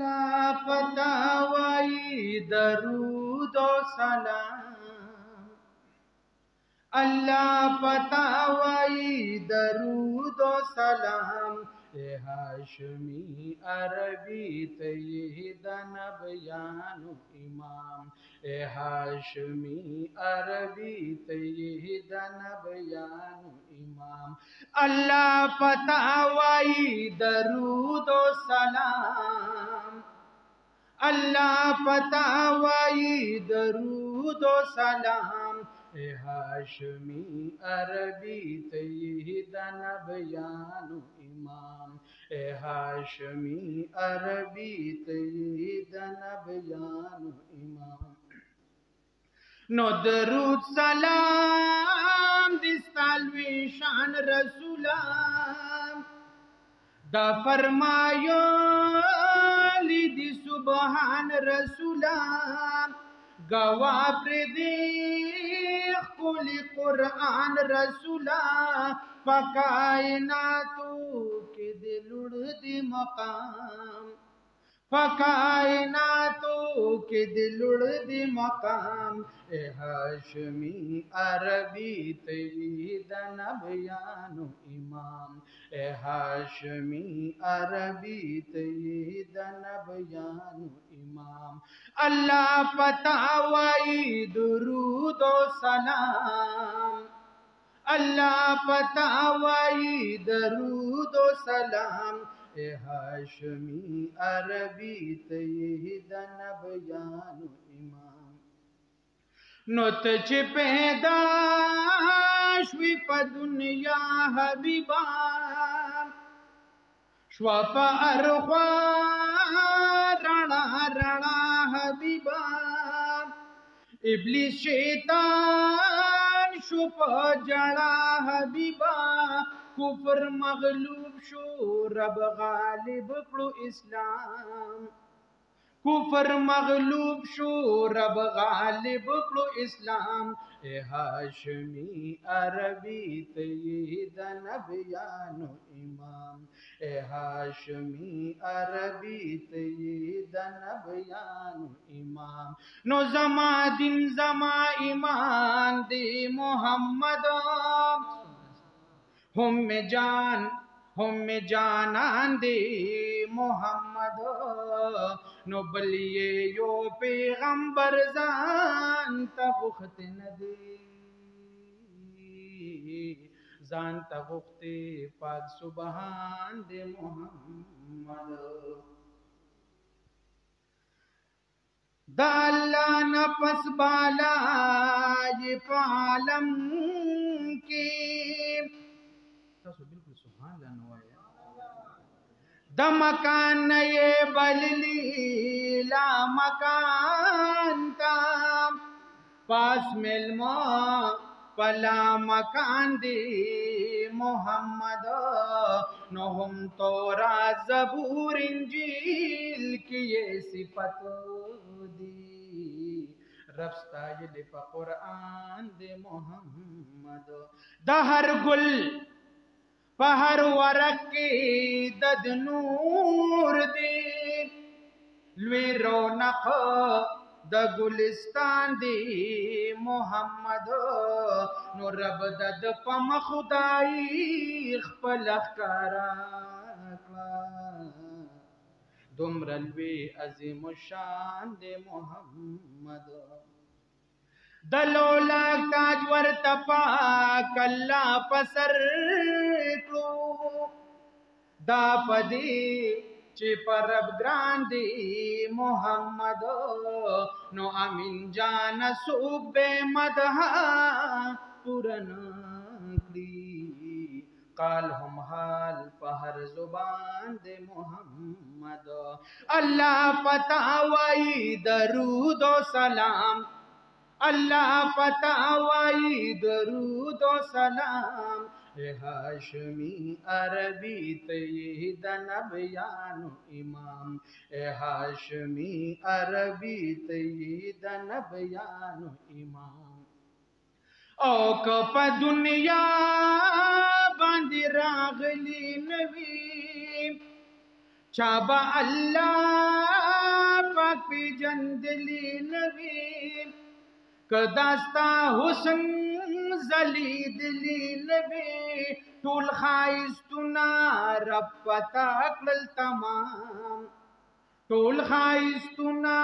अल्लाह पतावाई दरूद ओ सलाम, अल्लाह पतावाई दरूद ओ सलाम, ए हाशमी अरबी तय्यिदन बयानु इमाम, ए हाशमी अरबी तय्यिदन बयानु इमाम। अल्लाह पतावाई दरूद ओ सलाम, अल्लाह पतावाई दरूद ओ सलाम, ए हाशमी अरबी तय्यिदन बयानु इमाम, ए हाशमी अरबी तय्यिदन बयानु इमाम। नो दरूद सलाम दिस्तालवी शान रसूलाम, दा फरमायो लिदी सुबहान रसूलाम, गवा प्रदेख कुल कुरान रसूला, पकायनातू के दिलुड़ दी मकाम, पकायनातू के दिलुड़ दी मकाम, ए हाशमी अरबी तय्यिदन बयानु इमाम, ए हाशमी अरबी तय्यिदन बयानु इमाम। अल्लाह पतावाई दुरूद ओ सलाम, अल्लाह पतावाई दरूद ओ सलाम, ए हाशमी अरबी तय्यिदन बयानु इमाम। नुत पैदाश वी प दुनिया हबीबा, श्वप अरख्वा रणा रणा हबीबा, इब्लिस शैतान शुप जड़ा हबीबा, कुफर मगलूब शो रब गालिब करो इस्लाम, कुफर मगलूब शो रब गालिब करो इस्लाम, ए हाशमी अरबी तय्यिदन बयानु इमाम, ए हाशमी अरबी तय्यिदन बयानु इमाम। नो जमा दिन जमा ईमान दे मोहम्मद, हम जानान दे मोहम्मद, नो बलिए यो पैगंबर जान तबुख्त न दे, जान तबुख्ते पाक सुबहान दे मोहम्मद। दा अल्लाह न पस बाला ये पालम के, बिल्कुल सुभान अल्लाह द मकान ये बलली ला मकान का, पास मिलमा पला मकान दे मोहम्मद, नो हम तोरा ज़बूर इंजील की ये सिफत दी, रफ्ता ये लिपा कुरान दे मोहम्मद। दहर गुल पहर वरक के दद नूर दे, लुई रौनक द गुलिस्तान दे मोहम्मद, नो रब दद पम खुदाई खपलख करा, दुमरलवे अजीम शान दे मोहम्मद। दलोला ताजवर तपा कल्ला पसर को, दापदी चिपरब ग्रांदी मोहम्मद, नो अमीन जान सुबे मदहा पुरनकली, काल हम हाल पहर जुबान दे मोहम्मद। अल्लाह पतावाई दरूद ओ सलाम, अल्लाह पतावाई दरूद ओ सलाम, ए हाशमी अरबी तय्यिदन बयानु इमाम, ए हाशमी अरबी तय्यिदन बयानु इमाम। ओ कप दुनिया बांधी रागली नवी, چابا اللہ پاک پی جندلی نوی کداستا حسن زلیدلی نوی ټول خایستونا رب پتا کړل تمام ټول خایستونا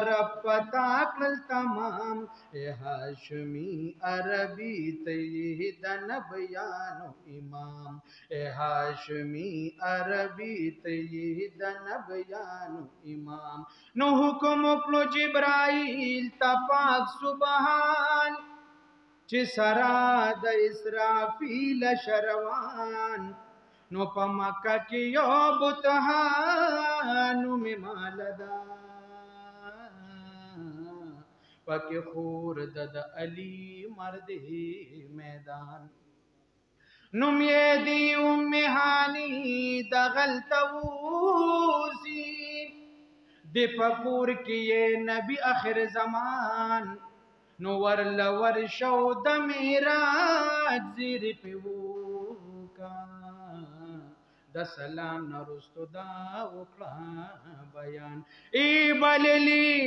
رب پتا کړل تمام اے هاشمی عربی ته د نبیانو امام اے هاشمی عربی ته د نبیانو امام نو حکم وکړو جبرائیل ته پاک سبحان چې سرا د اسرافیل شروان نو په مکه کې یو بتهانو می مالدا پکې خور د علی مرد میدان نوم یې دی ام هانی د غلطوسی د پکور کې نبی آخر زمان نو ور شو د معراج زیر پیوکا د سلام نرستو دا وکړه بیان ای بللی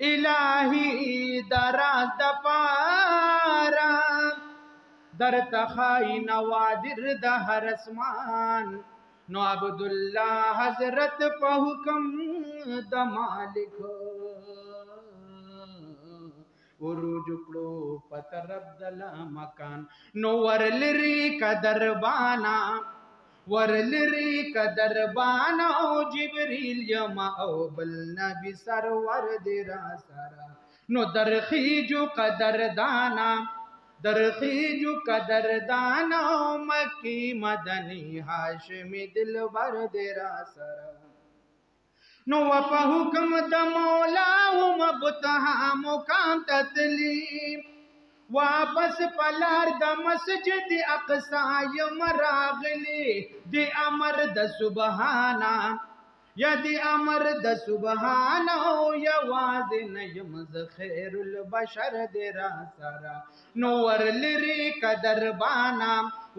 الہی دراز د پارا در تخای نوادر د هر اسمان نو عبدالله حضرت په حکم د مالک وروج کړو پترب دل مکان نو ورلری کدربانا ورلری کدربانا او جبریل یما او بل نبی سرور دی را سرا نو درخیجو قدردانا درخیجو قدردانا مکی مدنی هاشمی دلبر دی را سرا نو په حکم د مولا هم بتها مقام تتلی واپس پلار د مسجد اقصا یم راغلی دی امر د سبحانا یا دی امر د سبحانا یواز نیم ز خیر البشر دی را سرا نو ورلری قدربانا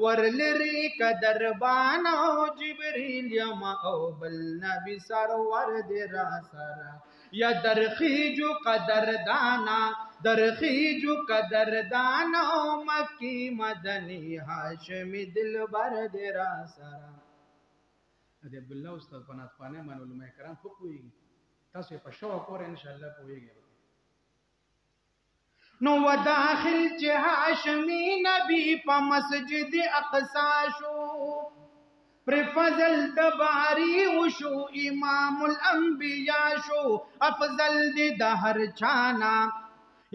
ورلری قدربانا جبریل یما او بل نبی سرور دی را سرا یا درخیجو قدردانا درخیجو قدردانا مکی مدنی هاشمی دلبر دی را سرا د عبدالله استاد پنات پانه من علماء کرام خو پوهیږي تاسو په شو پورې ان شاء الله پوهیږئ نو وداخل چې هاشمی نبی په مسجد اقصا شو پر فضل د باری وشو امام الانبیاء شو افضل د هر چانا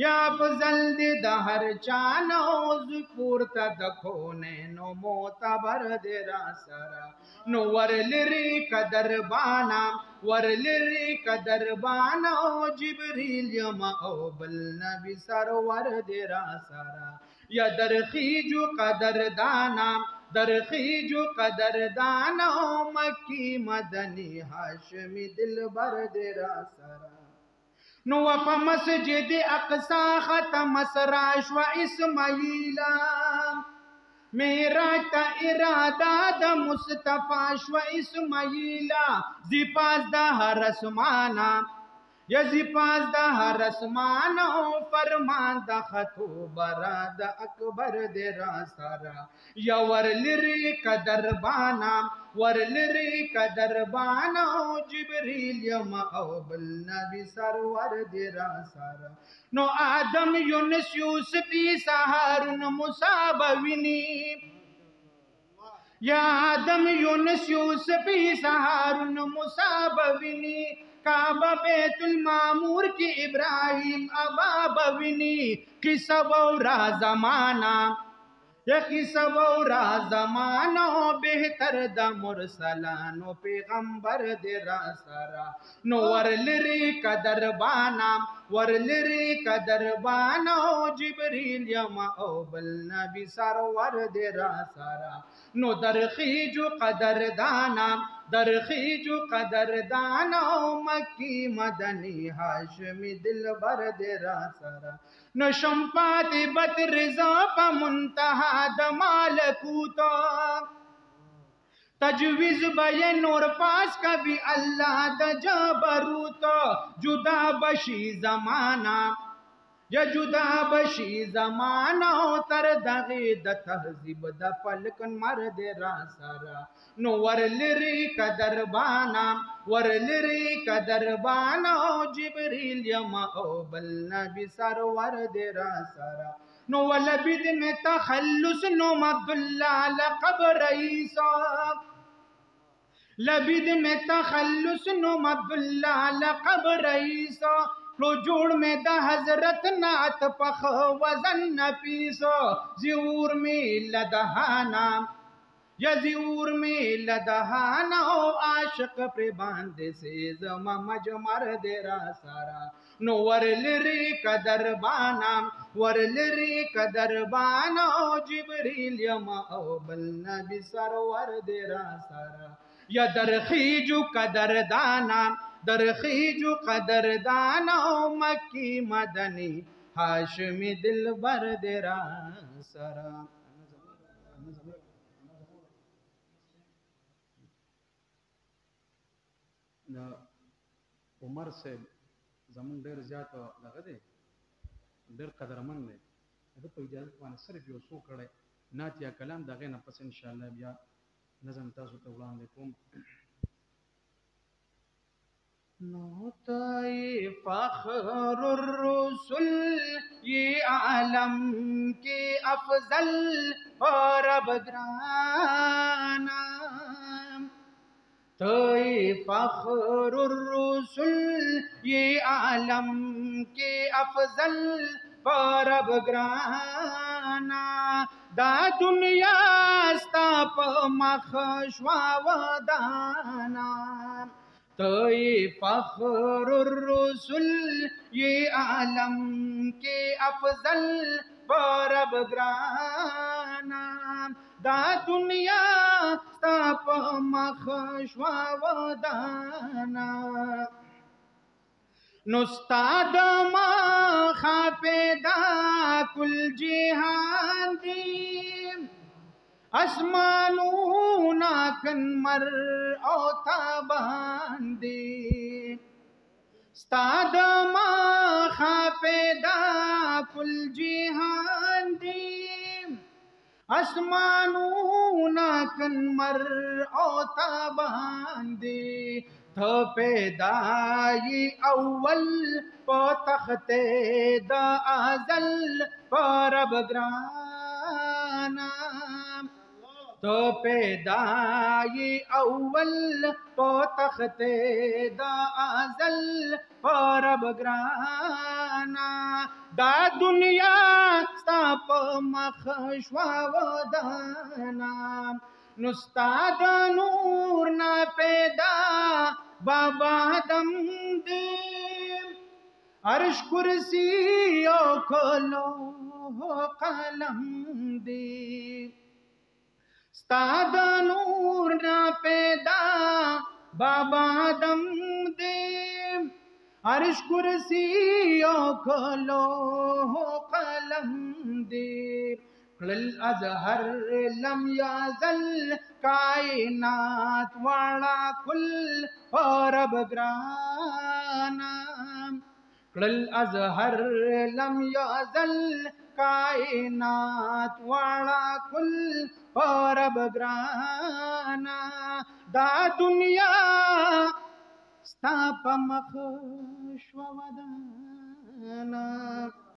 یا افضل د هر چانا ذکر ته د کونه نو معتبر د را سرا نو ورلری قدربانا ورلری قدربانا جبریل یما او بل نبی سرور د را سرا یا درخیجو قدردانا درخیجو قدردانا مکی مدنی هاشمی دلبر د را سرا نو په مسجد اقصا ختم سراش و اسماعیلا معراج تا اراده د مصطفی شو اسماعیلا زی پاس د هر اسمانا یا زی پاس د هر اسمانا فرمان د خطو برا د اکبر د را سرا یا ورلری قدربانا ورلری قدربانا جبریل یما او بل نبی سرور دی را سرا نو آدم یونس یوسف عیسی هارون موسی بوینی یا آدم یونس یوسف عیسی هارون موسی بوینی کعبہ بیت المعمور کی ابراہیم ابا بوینی قصہ بورا زمانہ یا قصہ بورا زمانہ بہتر دا مرسلانو پیغمبر دی را سرا نو ورلری قدربانا ورلری قدربانا جبریل یما او بل نبی سرور دی را سرا نو درخیجو قدردانا درخیجو قدردانا مکی مدنی هاشمی دلبر دی را سرا نو شمپاتی بت رضا پا منتہا د مالکوتا तजवीज बये नूर पास कभी अल्लाह द जबरूत जुदा बशी जमाना या जुदा बशी जमाना तर दगे द तहजीब द फलकन मर दे रासरा नो वरलिरी कदरबाना जिब्रील यमा ओ बल नबी सरवर दे रासरा नो वलबिद में तखल्लुस नो अब्दुल्ला लक़ब रईसा लबिद में तखल्लुस नो अब्दुल्ला लक़ब रईसा लो जोड़ में द हजरत नात पख वजन नफीसो ज़िऊर में लदहाना या ज़िऊर में लदहाना ओ आशिक पे बांधे से जमा मजमर देरा सारा नो वरलिरी कदर बाना ओ जिब्रील यमा ओ बल नबी सरवर देरा सारा या दरखीजु कदरदाना ओ मक्की मदनी हाशमी दिल बर देरा सरा उमर से जमन डेर ज्यात लगा दे डेर कदरमन ले तो पे इजाजत वाने सिर्फ यो सो कड़े नात या कलाम दगे न पस इंशाल्लाह बिया नजम तासु ते वलान लेकुम नौताए फख्रुर रुसुल ये आलम के अफजल और अबग्राना तोए फख्रुर रुसुल ये आलम के अफजल और अबग्राना दा दुनिया स्ताप मखश्वावदाना तोए फख्रुर रुसुल ये आलम के अफजल बरब ग्राना दा दुनिया स्ताप मखश्वावदाना नुस्ताद मा खापेदा कुल जिहान दी आसमानू नाकन मर औता बांदे स्ताद मा खापेदा कुल जिहान दी आसमानू नाकन मर औता बांदे थ पैदाई अव्वल पो तख्ते द अज़ल परब ग्राना तो पैदाई अव्वल पो तख्ते द अज़ल परब ग्राना दा दुनिया स्ताप मखश्वावदाना नुस्ताद नूर ना पैदा बाबा दम दे अर्श कुर्सी ओ खोलो हो कलम दे स्ताद नूर ना पैदा बाबा दम दे अर्श कुर्सी ओ खोलो हो कलम दे अज़हर लम याज़ल कायनात वाला कुल और अबग्राना अज़हर लम याज़ल कायनात वाला कुल और अबग्राना दा दुनिया स्ताप मखश्वावदाना